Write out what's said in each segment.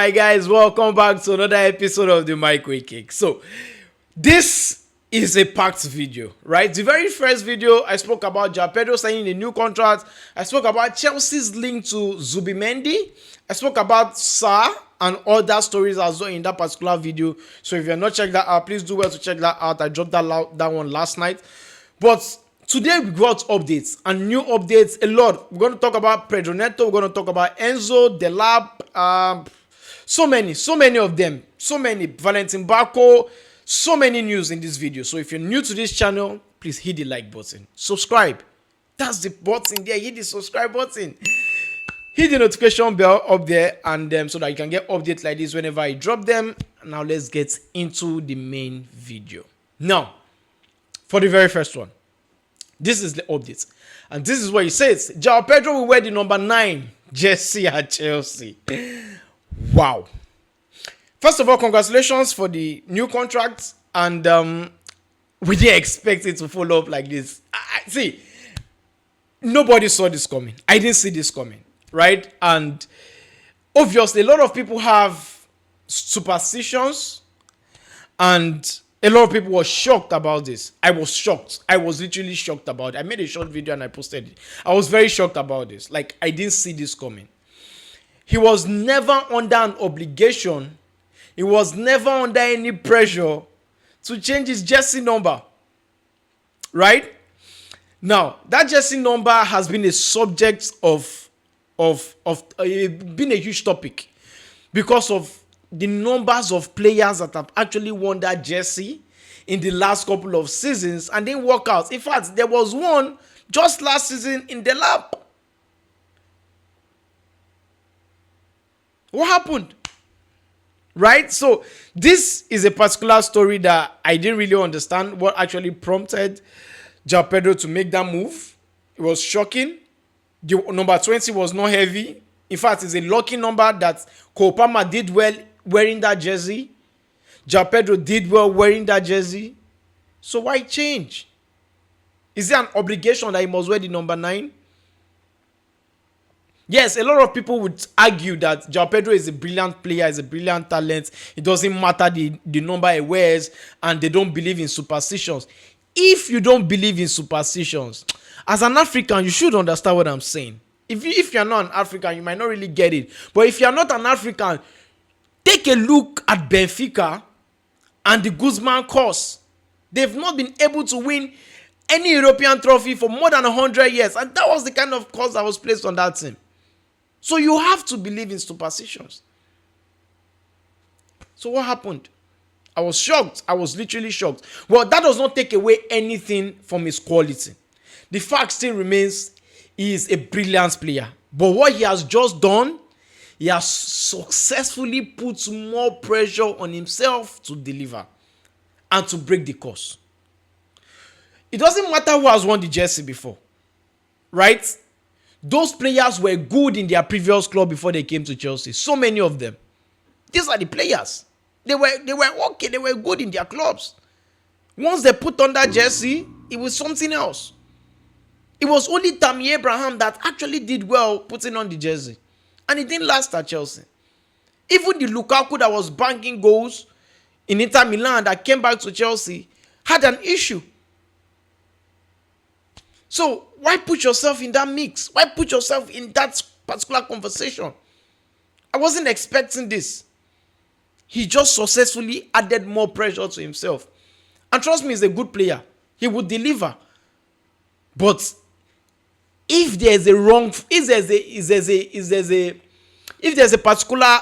Hi guys, welcome back to another episode of the Microwave Cake. So, this is a packed video, right? The very first video, I spoke about Joao Pedro signing a new contract. I spoke about Chelsea's link to Zubimendi. I spoke about Sa and other stories as well in that particular video. So if you have not checked that out, please do well to check that out. I dropped that one last night. But today we got updates and new updates a lot. We're going to talk about Pedro Neto. We're going to talk about Enzo, Delap, so many of them. So many. Valentin Barco. So many news in this video. So if you're new to this channel, please hit the like button. Subscribe. That's the button there. Hit the subscribe button. Hit the notification bell up there and so that you can get updates like this whenever I drop them. Now let's get into the main video. Now, for the very first one, this is the update. And this is what he says. Joao Pedro will wear the number 9 jersey at Chelsea. Wow. First of all, congratulations for the new contract. And we didn't expect it to follow up like this. See, nobody saw this coming. I didn't see this coming. Right? And obviously, a lot of people have superstitions. And a lot of people were shocked about this. I was shocked. I was literally shocked about it. I made a short video and I posted it. I was very shocked about this. Like, I didn't see this coming. He was never under an obligation. He was never under any pressure to change his jersey number. Right? Now, that jersey number has been a subject of been a huge topic because of the numbers of players that have actually worn that jersey in the last couple of seasons and didn't work out. In fact, there was one just last season in Delap. What happened? Right? So this is a particular story that I didn't really understand what actually prompted Joao Pedro to make that move. It was shocking. The number 20 was not heavy. In fact, it's a lucky number that Kopama did well wearing that jersey. Joao Pedro did well wearing that jersey. So why change? Is there an obligation that he must wear the number 9? Yes, a lot of people would argue that Joao Pedro is a brilliant player, is a brilliant talent. It doesn't matter the number he wears, and they don't believe in superstitions. If you don't believe in superstitions, as an African, you should understand what I'm saying. If you're not an African, you might not really get it. But if you're not an African, take a look at Benfica and the Guzman course. They've not been able to win any European trophy for more than 100 years. And that was the kind of course that was placed on that team. So you have to believe in superstitions. So what happened? I was shocked. I was literally shocked. Well, that does not take away anything from his quality. The fact still remains he is a brilliant player. But what he has just done, he has successfully put more pressure on himself to deliver and to break the course. It doesn't matter who has won the jersey before. Right? Those players were good in their previous club before they came to Chelsea. So many of them. These are the players. They were okay. They were good in their clubs. Once they put on that jersey, it was something else. It was only Tammy Abraham that actually did well putting on the jersey. And it didn't last at Chelsea. Even the Lukaku that was banking goals in Inter Milan that came back to Chelsea had an issue. So why put yourself in that mix? Why put yourself in that particular conversation? I wasn't expecting this. He just successfully added more pressure to himself. And trust me, he's a good player. He would deliver. But if there's a wrong, if there's a particular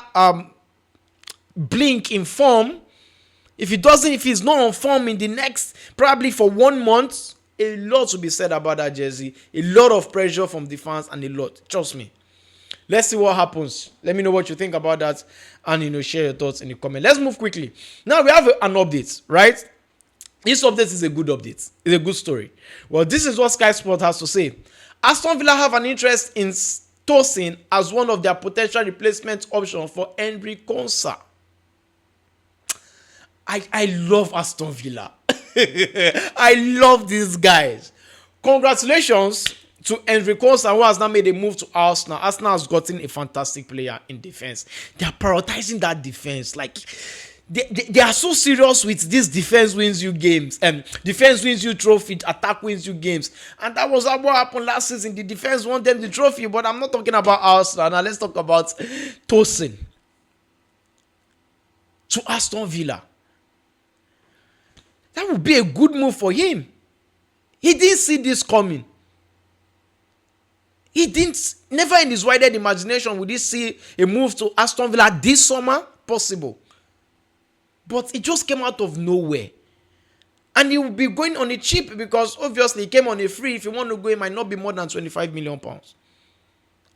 blink in form, if he's not on form in the next, probably for 1 month, a lot will be said about that jersey. A lot of pressure from the fans and a lot. Trust me. Let's see what happens. Let me know what you think about that and, share your thoughts in the comment. Let's move quickly. Now we have an update, right? This update is a good update. It's a good story. Well, this is what Sky Sport has to say. Aston Villa have an interest in Tosin as one of their potential replacement options for Henry Konsa. I love Aston Villa. I love these guys. Congratulations to Enrico, who has now made a move to Arsenal. Arsenal has gotten a fantastic player in defense. They are prioritizing that defense. Like, they are so serious with this defense wins you games. Defense wins you trophy, attack wins you games. And that was what happened last season. The defense won them the trophy, but I'm not talking about Arsenal. Now let's talk about Tosin to Aston Villa. That would be a good move for him. He didn't see this coming. Never in his wildest imagination would he see a move to Aston Villa this summer possible. But it just came out of nowhere. And he will be going on a cheap because obviously he came on a free. If you want to go, it might not be more than £25 million.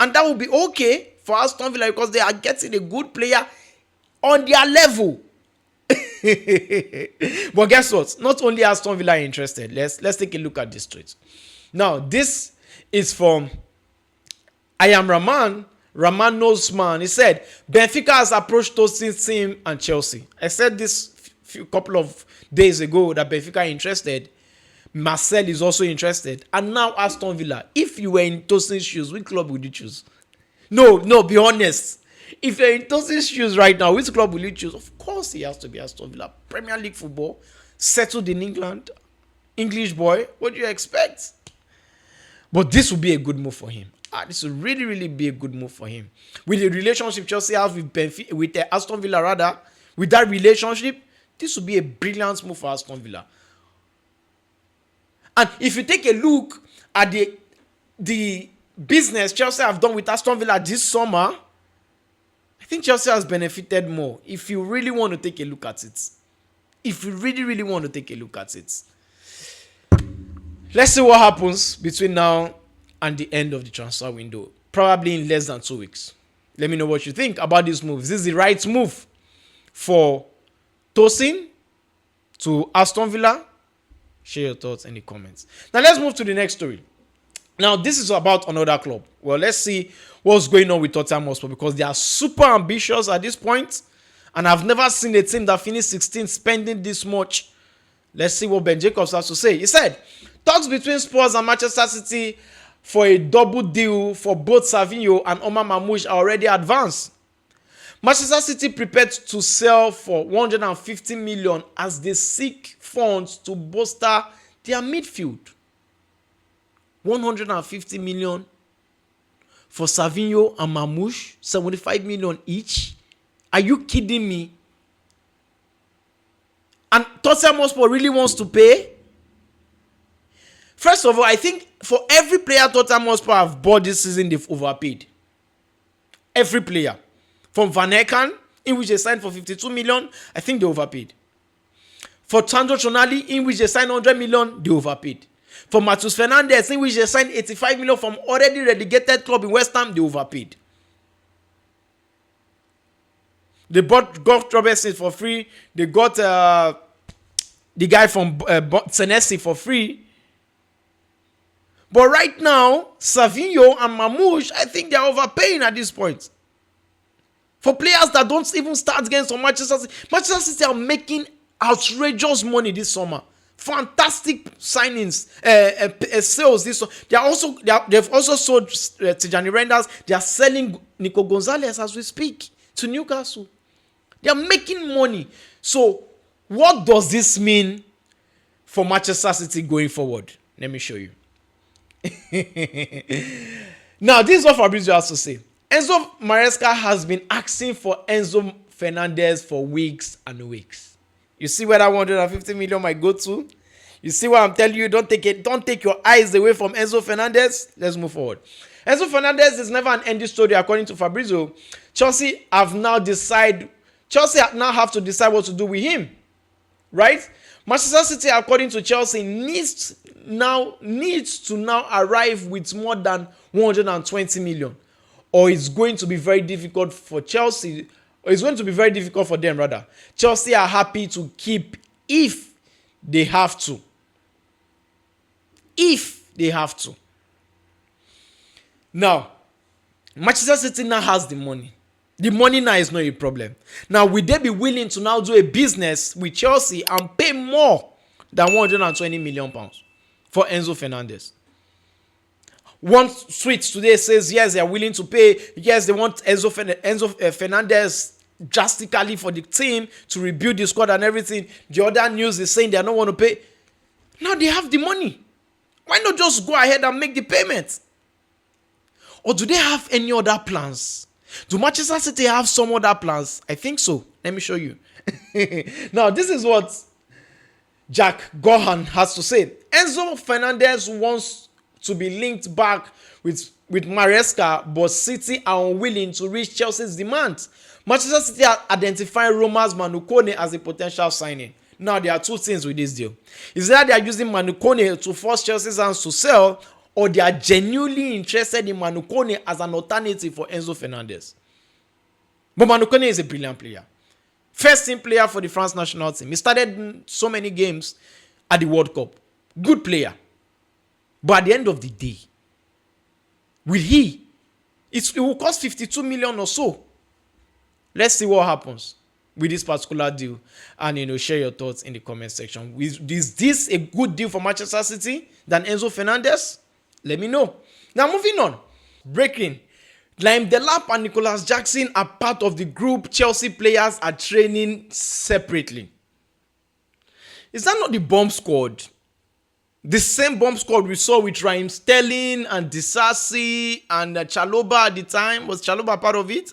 And that will be okay for Aston Villa because they are getting a good player on their level. But guess what? Not only Aston Villa are interested. Let's take a look at this tweet. Now, this is from I Am Rahman. Rahman knows man. He said, Benfica has approached Tosin's team and Chelsea. I said this couple of days ago that Benfica are interested. Marcel is also interested. And now Aston Villa. If you were in Tosin's shoes, which club would you choose? No, be honest. If you're in Tosin's shoes right now, which club will you choose? Of course he has to be Aston Villa. Premier League football. Settled in England. English boy. What do you expect? But this will be a good move for him. This will really, really be a good move for him. With the relationship Chelsea have with Aston Villa, rather, with that relationship, this will be a brilliant move for Aston Villa. And if you take a look at the business Chelsea have done with Aston Villa this summer, I think Chelsea has benefited more. If you really want to take a look at it. If you really, really want to take a look at it. Let's see what happens between now and the end of the transfer window. Probably in less than 2 weeks. Let me know what you think about this move. Is this the right move for Tosin to Aston Villa? Share your thoughts in the comments. Now let's move to the next story. Now this is about another club. Well, let's see what's going on with Tottenham Hotspur because they are super ambitious at this point. And I've never seen a team that finished 16th spending this much. Let's see what Ben Jacobs has to say. He said, talks between Spurs and Manchester City for a double deal for both Savinho and Omar Mamouche are already advanced. Manchester City prepared to sell for 150 million as they seek funds to bolster their midfield. 150 million for Savinho and Mamouche, 75 million each. Are you kidding me? And Tottenham Hotspur really wants to pay? First of all, I think for every player Tottenham Hotspur have bought this season, they've overpaid. Every player. From Van Hekken, in which they signed for 52 million, I think they overpaid. For Sandro Tonali, in which they signed 100 million, they overpaid. For Matheus Fernandes, in which they signed 85 million from already relegated club in West Ham, they overpaid. They bought Goff Robertson for free. They got the guy from Tennessee for free. But right now, Savinho and Mamouche, I think they're overpaying at this point. For players that don't even start games for Manchester City. Manchester City are making outrageous money this summer. Fantastic signings, sales this summer. They've also sold Tijani Renders. They are selling Nico Gonzalez as we speak to Newcastle. They are making money. So, what does this mean for Manchester City going forward? Let me show you. Now, this is what Fabrizio has to say. Enzo Maresca has been asking for Enzo Fernandez for weeks and weeks. You see where that 150 million might go to? You see what I'm telling you? Don't take your eyes away from Enzo Fernandez. Let's move forward. Enzo Fernandez is never an ending story according to Fabrizio. Chelsea now have to decide what to do with him. Right? Manchester City, according to Chelsea, needs to now arrive with more than 120 million. Or it's going to be very difficult for Chelsea. Or it's going to be very difficult for them, rather. Chelsea are happy to keep if they have to. If they have to. Now, Manchester City now has the money. The money now is not a problem. Now, will they be willing to now do a business with Chelsea and pay more than 120 million pounds for Enzo Fernandez? one switch today says yes, they are willing to pay. Yes, they want Enzo Fernandez drastically for the team to rebuild the squad and everything. The other news is saying they don't want to pay. Now they have the money. Why not just go ahead and make the payment? Or do they have any other plans? Do Manchester City have some other plans? I think so. Let me show you. Now, this is what Jack Gohan has to say. Enzo Fernandez wants to be linked back with Maresca, but City are unwilling to reach Chelsea's demands. Manchester City are identifying Roma's Manukone as a potential signing. Now, there are two things with this deal. Is that they are using Manukone to force Chelsea's hands to sell, or they are genuinely interested in Manukone as an alternative for Enzo Fernandez. But Manukone is a brilliant player. First team player for the France national team. He started so many games at the World Cup. Good player. But at the end of the day, it will cost 52 million or so. Let's see what happens with this particular deal, and share your thoughts in the comment section. Is this a good deal for Manchester City than Enzo Fernandez? Let me know. Now, moving on. Breaking. Delap and Nicolas Jackson are part of the group. Chelsea players are training separately. Is that not the bomb squad? The same bomb squad we saw with Raheem Sterling and Disasi and Chalobah at the time. Was Chalobah part of it?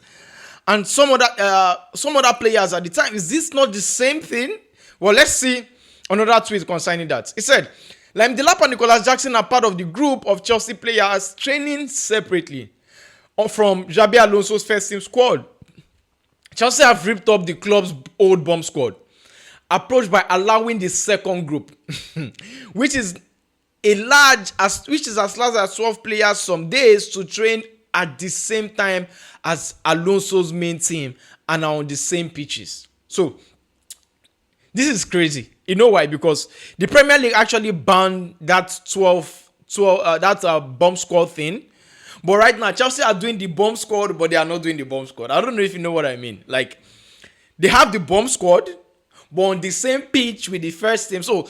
And some other players at the time. Is this not the same thing? Well, let's see another tweet concerning that. It said, Delap and Nicolas Jackson are part of the group of Chelsea players training separately from Xabi Alonso's first team squad. Chelsea have ripped up the club's old bomb squad, approached by allowing the second group, which is as large as 12 players some days to train at the same time as Alonso's main team and are on the same pitches. So this is crazy. You know why? Because the Premier League actually banned that 12 bomb squad thing. But right now, Chelsea are doing the bomb squad, but they are not doing the bomb squad. I don't know if you know what I mean. Like, they have the bomb squad, but on the same pitch with the first team. So,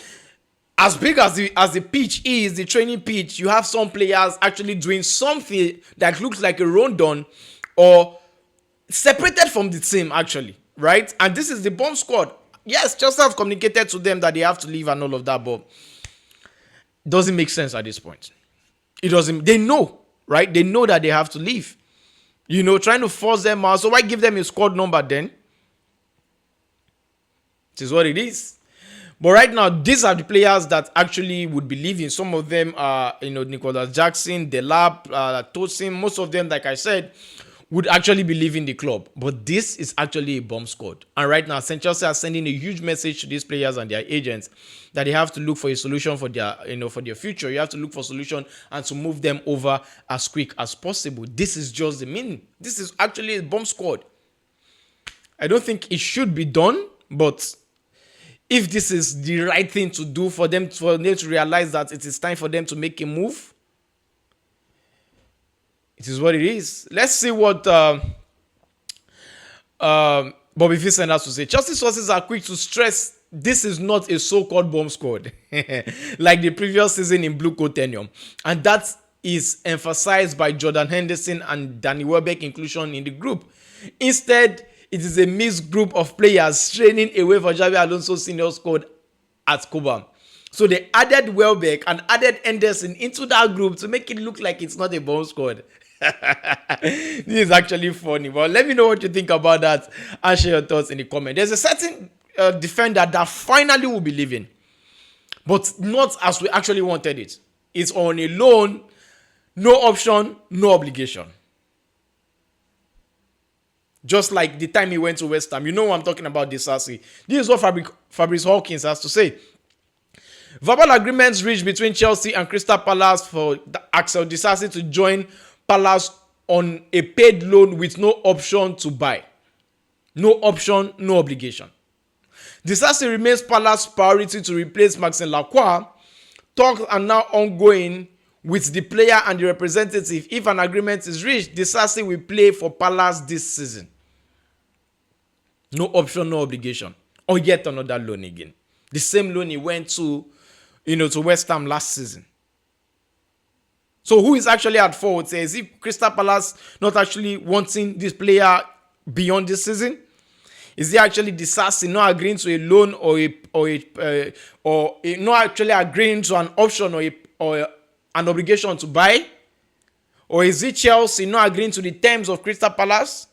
as big as the pitch is, the training pitch, you have some players actually doing something that looks like a rundown or separated from the team, actually, right? And this is the bomb squad. Yes, Chelsea have communicated to them that they have to leave and all of that, but it doesn't make sense at this point. It doesn't. They know. Right? They know that they have to leave. Trying to force them out. So why give them a squad number then? This is what it is. But right now, these are the players that actually would be leaving. Some of them are, Nicolas Jackson, Delap, Tosin. Most of them, like I said, would actually be leaving the club. But this is actually a bomb squad. And right now, Chelsea are sending a huge message to these players and their agents that they have to look for a solution for their, for their future. You have to look for a solution and to move them over as quick as possible. This is just the meaning. This is actually a bomb squad. I don't think it should be done, but if this is the right thing to do for them to realize that it is time for them to make a move, it is what it is. Let's see what Bobby Vincent has to say. Chelsea sources are quick to stress this is not a so-called bomb squad like the previous season in Blue Coat tenure. And that is emphasized by Jordan Henderson and Danny Welbeck inclusion in the group. Instead, it is a mixed group of players training away for Xabi Alonso's senior squad at Cobham. So they added Welbeck and added Henderson into that group to make it look like it's not a bomb squad. This is actually funny. But let me know what you think about that and share your thoughts in the comment. There's a certain defender that finally will be leaving, but not as we actually wanted it. It's on a loan, no option, no obligation. Just like the time he went to West Ham. You know what I'm talking about, Disasi. This is what Fabrice Hawkins has to say. Verbal agreements reached between Chelsea and Crystal Palace for Axel Disasi to join Palace on a paid loan with no option to buy. No option, no obligation. Disasi remains Palace's priority to replace Maxime Lacroix. Talks are now ongoing with the player and the representative. If an agreement is reached, Disasi will play for Palace this season. No option, no obligation. Or yet another loan again. The same loan he went to West Ham last season. So who is actually at fault? Is it Crystal Palace not actually wanting this player beyond this season? Is it actually Disasi not agreeing to a loan or not actually agreeing to an option or an obligation to buy? Or is it Chelsea not agreeing to the terms of Crystal Palace?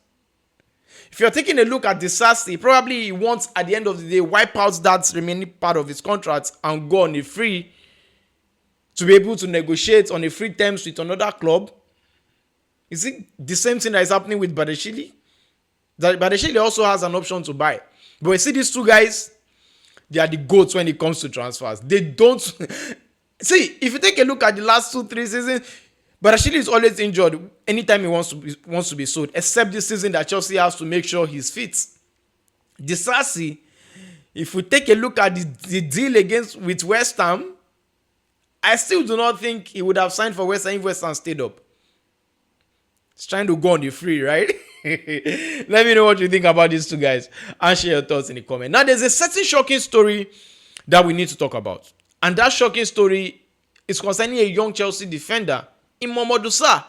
If you're taking a look at Disasi, probably he wants at the end of the day wipe out that remaining part of his contract and go on a free to be able to negotiate on a free terms with another club. Is it the same thing that is happening with Badashili? Badashili also has an option to buy. But you see these two guys, they are the goats when it comes to transfers. They don't... See, if you take a look at the last 2-3 seasons, Badashili is always injured anytime he wants to be sold, except this season that Chelsea has to make sure he's fit. Disasi, if we take a look at the deal with West Ham, I still do not think he would have signed for West Ham if West Ham stayed up. He's trying to go on the free, right? Let me know what you think about these two guys and share your thoughts in the comment. Now, there's a certain shocking story that we need to talk about. And that shocking story is concerning a young Chelsea defender in Modusa.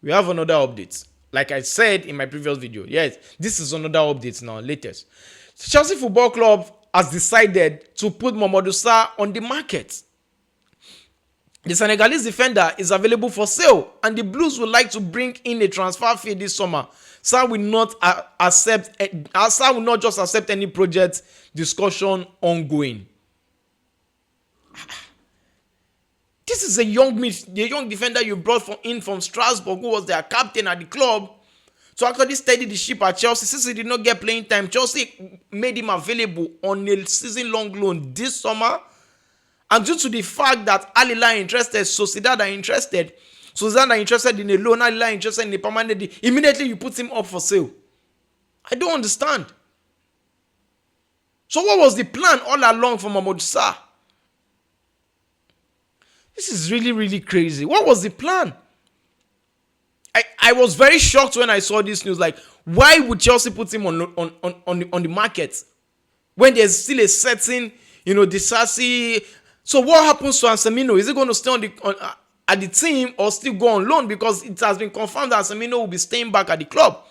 We have another update. Like I said in my previous video. Yes, this is another update now, latest. Chelsea Football Club has decided to put Modusa on the market. The Senegalese defender is available for sale, and the Blues would like to bring in a transfer fee this summer. SAR will not just accept any project discussion ongoing. This is a young defender you brought in from Strasbourg, who was their captain at the club, to actually steady the ship at Chelsea. Since he did not get playing time, Chelsea made him available on a season-long loan this summer. And due to the fact that Al Hilal are interested, Sociedad are interested in a loan, Al Hilal are interested in a permanent deal, immediately you put him up for sale. I don't understand. So what was the plan all along for Modusa? This is really, really crazy. What was the plan? I was very shocked when I saw this news. Like, why would Chelsea put him on the market when there's still a certain, Disasi? So what happens to Anselmino? Is he going to stay at the team or still go on loan? Because it has been confirmed that Anselmino will be staying back at the club.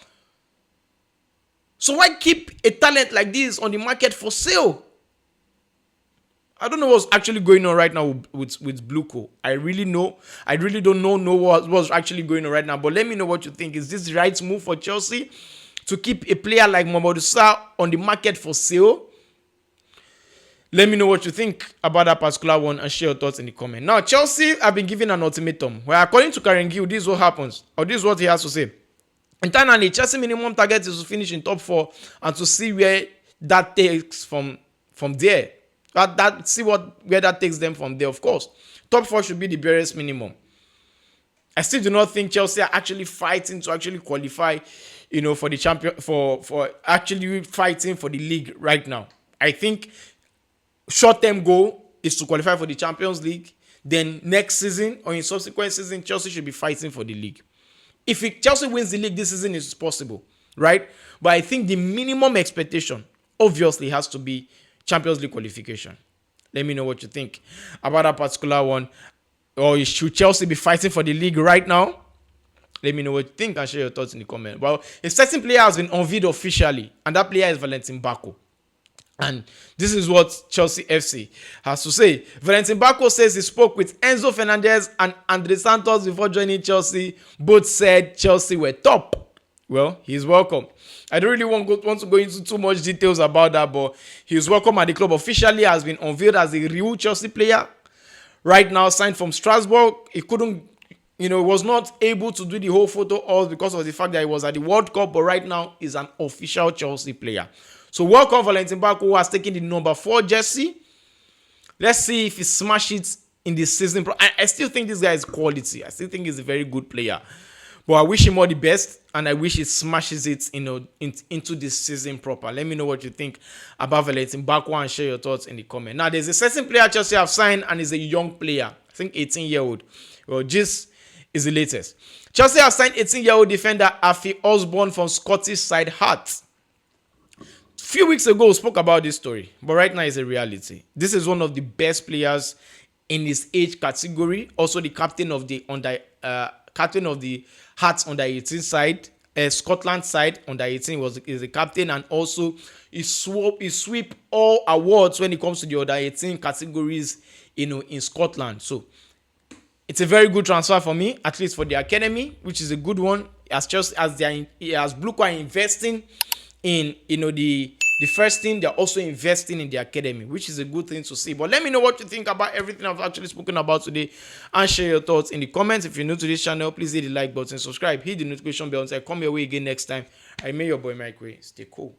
So why keep a talent like this on the market for sale? I don't know what's actually going on right now with Bluco. I really don't know what's actually going on right now. But let me know what you think. Is this the right move for Chelsea to keep a player like Modusa on the market for sale? Let me know what you think about that particular one and share your thoughts in the comment. Now, Chelsea have been given an ultimatum where, according to Karen Gill, this is what happens, or this is what he has to say. Internally, Chelsea minimum target is to finish in top 4 and to see where that takes from there. See where that takes them from there, of course. Top 4 should be the barest minimum. I still do not think Chelsea are actually fighting to actually qualify, for the champion, for actually fighting for the league right now. I think short-term goal is to qualify for the Champions League. Then next season or in subsequent season, Chelsea should be fighting for the league. If Chelsea wins the league this season, it's possible, right? But I think the minimum expectation obviously has to be Champions League qualification. Let me know what you think about that particular one. Or should Chelsea be fighting for the league right now? Let me know what you think and share your thoughts in the comment. Well, a certain player has been unveiled officially, and that player is Valentin Bako. And this is what Chelsea FC has to say. Valentin Bako says he spoke with Enzo Fernandez and Andre Santos before joining Chelsea. Both said Chelsea were top. Well, he's welcome. I don't really want to go into too much details about that, but he's welcome at the club. Officially has been unveiled as a real Chelsea player. Right now, signed from Strasbourg. He couldn't, was not able to do the whole photo all because of the fact that he was at the World Cup, but right now he's an official Chelsea player. So welcome Valentin Bako, who has taken the number 4 jersey. Let's see if he smashes it in this season. I still think this guy is quality. I still think he's a very good player. But I wish him all the best, and I wish he smashes it into this season proper. Let me know what you think about Valentin Bako and share your thoughts in the comment. Now, there's a certain player Chelsea have signed, and he's a young player. I think 18-year-old. Well, this is the latest. Chelsea have signed 18-year-old defender Afi Osborne from Scottish side Hearts. Few weeks ago, we spoke about this story, but right now it's a reality. This is one of the best players in his age category. Also, the captain of the Hearts under 18 side, Scotland side under 18 is the captain, and also he sweep all awards when it comes to the under 18 categories, in Scotland. So it's a very good transfer for me, at least for the academy, which is a good one. As Bluco are investing in the first thing, they're also investing in the academy, which is a good thing to see. But let me know what you think about everything I've actually spoken about today, and share your thoughts in the comments. If you're new to this channel, please hit the like button, subscribe, hit the notification bell, and come your way again next time. I remain your boy Mike Way. Stay cool.